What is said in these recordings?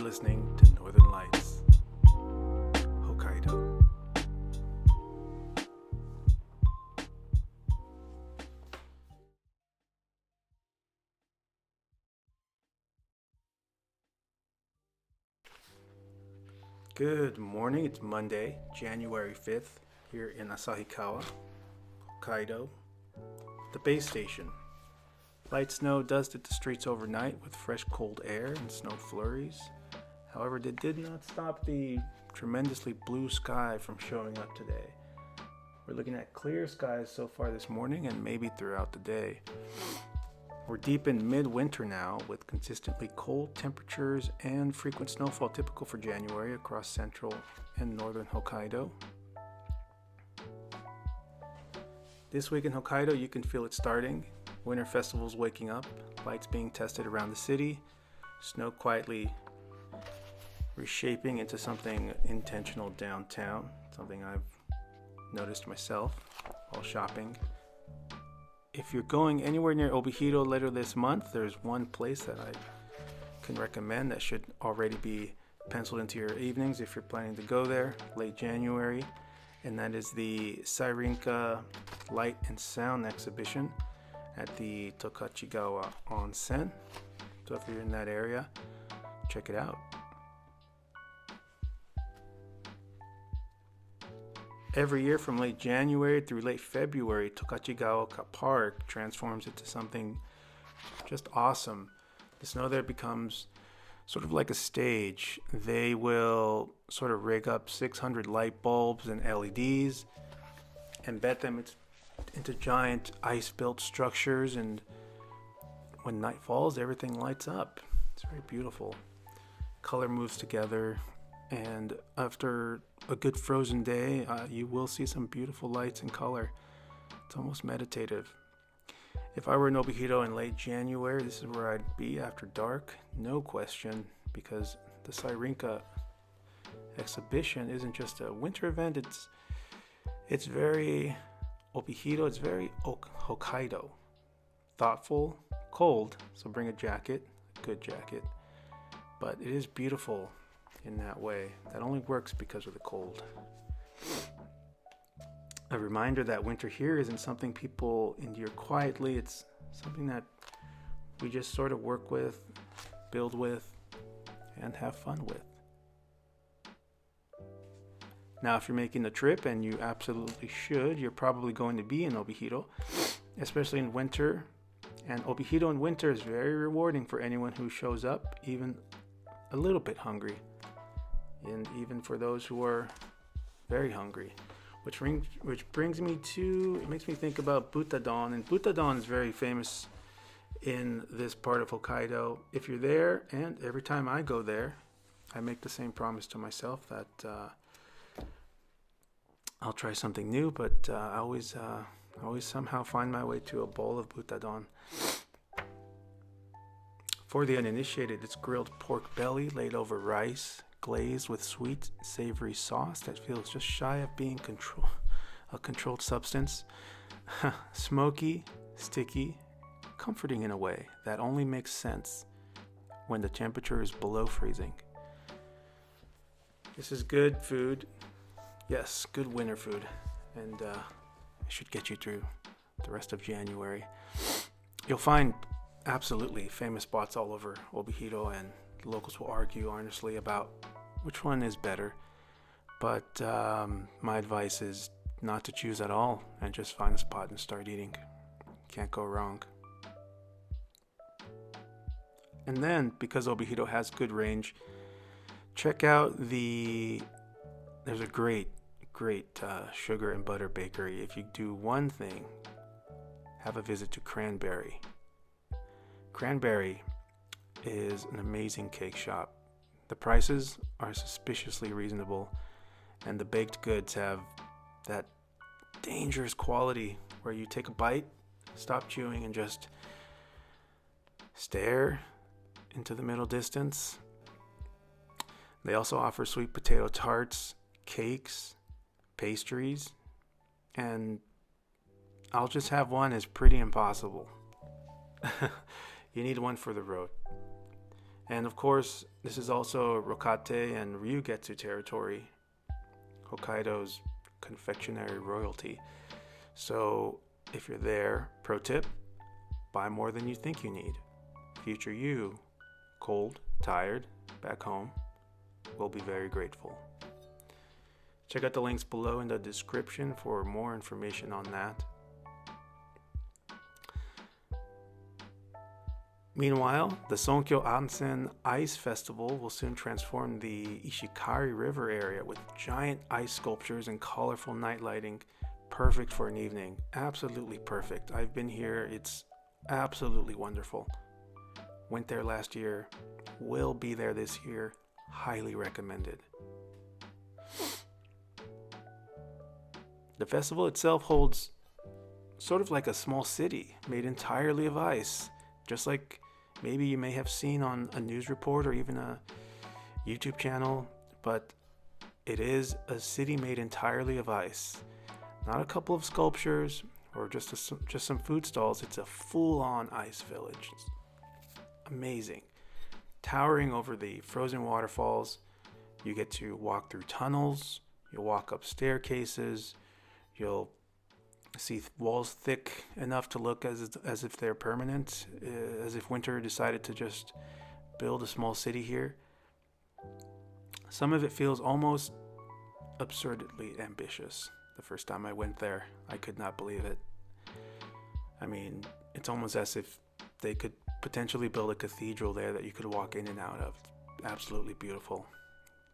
listening to Northern Lights, Hokkaido. Good morning, it's Monday, January 5th, here in Asahikawa, Hokkaido, the base station. Light snow dusted the streets overnight with fresh cold air and snow flurries. However, it did not stop the tremendously blue sky from showing up today. We're looking at clear skies so far this morning and maybe throughout the day. We're deep in midwinter now with consistently cold temperatures and frequent snowfall typical for January across central and northern Hokkaido. This week in Hokkaido, you can feel it starting. Winter festivals waking up, lights being tested around the city, snow quietly reshaping into something intentional downtown, something I've noticed myself while shopping. If you're going anywhere near Obihiro later this month, there's one place that I can recommend that should already be penciled into your evenings if you're planning to go there late January, and that is the Sairinka Light and Sound exhibition at the Tokachigawa Onsen. So if you're in that area, check it out. Every year from late January through late February, Tokachigawa Park transforms into something just awesome. The snow there becomes sort of like a stage. They will sort of rig up 600 light bulbs and LEDs, embed them into giant ice-built structures, and when night falls, everything lights up. It's very beautiful. Color moves together, and after a good frozen day, you will see some beautiful lights and color. It's almost meditative. If I were in Obihiro in late January, this is where I'd be after dark, no question, because the Sairinka exhibition isn't just a winter event, it's very Obihiro, it's very Hokkaido. Thoughtful, cold, so bring a jacket, a good jacket, but it is beautiful in that way. That only works because of the cold. A reminder that winter here isn't something people endure quietly. It's something that we just sort of work with, build with, and have fun with. Now, if you're making the trip, and you absolutely should, you're probably going to be in Obihiro, especially in winter. And Obihiro in winter is very rewarding for anyone who shows up, even a little bit hungry. And even for those who are very hungry. Which brings me to, it makes me think about Butadon. And Butadon is very famous in this part of Hokkaido. If you're there, and every time I go there, I make the same promise to myself that I'll try something new, but I always somehow find my way to a bowl of Butadon. For the uninitiated, it's grilled pork belly laid over rice, glazed with sweet, savory sauce that feels just shy of being a controlled substance. Smoky, sticky, comforting in a way that only makes sense when the temperature is below freezing. This is good food. Yes, good winter food. And it should get you through the rest of January. You'll find absolutely famous spots all over Obihiro, and the locals will argue honestly about which one is better, but my advice is not to choose at all and just find a spot and start eating. Can't go wrong. And then, because Obihiro has good range, check out there's a great sugar and butter bakery. If you do one thing, have a visit to CranBerry. CranBerry is an amazing cake shop. The prices are suspiciously reasonable, and the baked goods have that dangerous quality where you take a bite, stop chewing, and just stare into the middle distance. They also offer sweet potato tarts, cakes, pastries, and I'll just have one is pretty impossible. You need one for the road. And of course, this is also Rokkatei and Ryugetsu territory, Hokkaido's confectionery royalty. So if you're there, pro tip, buy more than you think you need. Future you, cold, tired, back home, will be very grateful. Check out the links below in the description for more information on that. Meanwhile, the Sounkyo Onsen Ice Festival will soon transform the Ishikari River area with giant ice sculptures and colorful night lighting. Perfect for an evening. Absolutely perfect. I've been here. It's absolutely wonderful. Went there last year. Will be there this year. Highly recommended. The festival itself holds sort of like a small city made entirely of ice. Just like maybe you may have seen on a news report or even a YouTube channel, but it is a city made entirely of ice. Not a couple of sculptures or just some food stalls. It's a full-on ice village. It's amazing. Towering over the frozen waterfalls, you get to walk through tunnels, you'll walk up staircases, you'll see walls thick enough to look as if they're permanent, as if winter decided to just build a small city here. Some of it feels almost absurdly ambitious. The first time I went there, I could not believe it. I mean, it's almost as if they could potentially build a cathedral there that you could walk in and out of. Absolutely beautiful.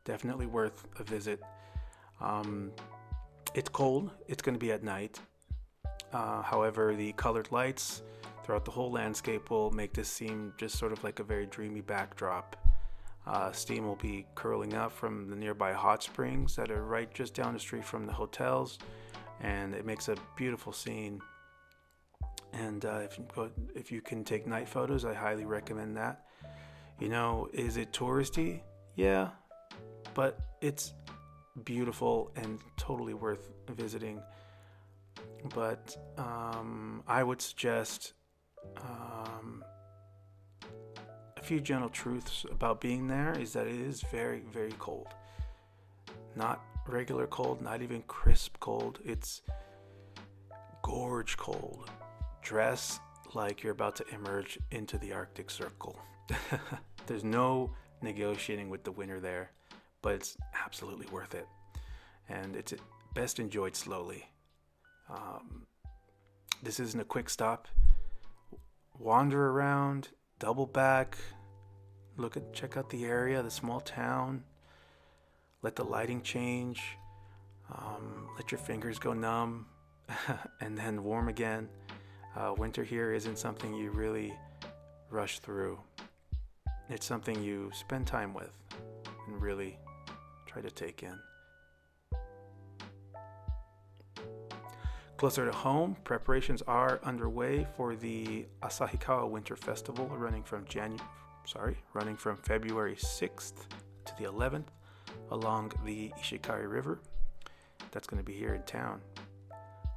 Definitely worth a visit. It's cold. It's going to be at night. However, the colored lights throughout the whole landscape will make this seem just sort of like a very dreamy backdrop. Steam will be curling up from the nearby hot springs that are right just down the street from the hotels, and it makes a beautiful scene. And if you can take night photos, I highly recommend that. You know, is it touristy? Yeah, but it's beautiful and totally worth visiting. But I would suggest a few gentle truths about being there is that it is very, very cold. Not regular cold, not even crisp cold. It's gorge cold. Dress like you're about to emerge into the Arctic Circle. There's no negotiating with the winter there, but it's absolutely worth it. And it's best enjoyed slowly. This isn't a quick stop. Wander around, double back, check out the area, the small town. Let the lighting change. Let your fingers go numb and then warm again. Winter here isn't something you really rush through. It's something you spend time with and really try to take in. Closer to home, preparations are underway for the Asahikawa Winter Festival running from February 6th to the 11th along the Ishikari River. That's going to be here in town.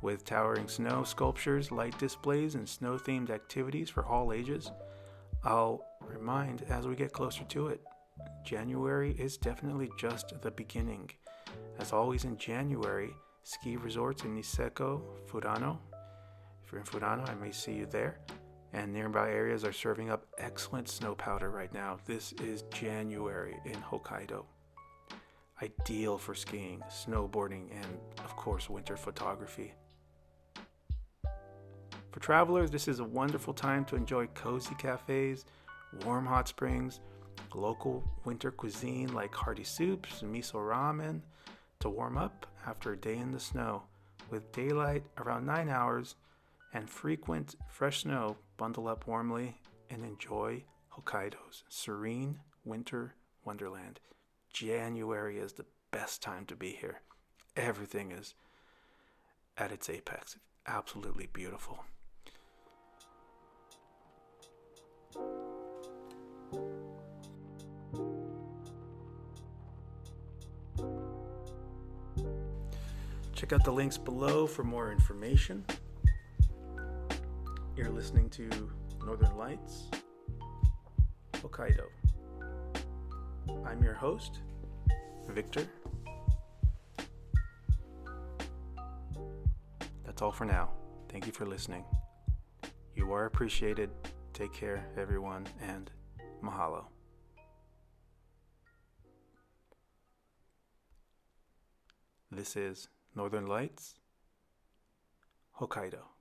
With towering snow sculptures, light displays, and snow-themed activities for all ages. I'll remind as we get closer to it, January is definitely just the beginning. As always in January, ski resorts in Niseko, Furano. If you're in Furano, I may see you there. And nearby areas are serving up excellent snow powder right now. This is January in Hokkaido. Ideal for skiing, snowboarding, and of course winter photography. For travelers, this is a wonderful time to enjoy cozy cafes, warm hot springs, local winter cuisine like hearty soups and miso ramen to warm up after a day in the snow. With daylight around 9 hours and frequent fresh snow, bundle up warmly and enjoy Hokkaido's serene winter wonderland. January is the best time to be here. Everything is at its apex. Absolutely beautiful. Check out the links below for more information. You're listening to Northern Lights, Hokkaido. I'm your host, Victor. That's all for now. Thank you for listening. You are appreciated. Take care, everyone, and mahalo. This is Northern Lights, Hokkaido.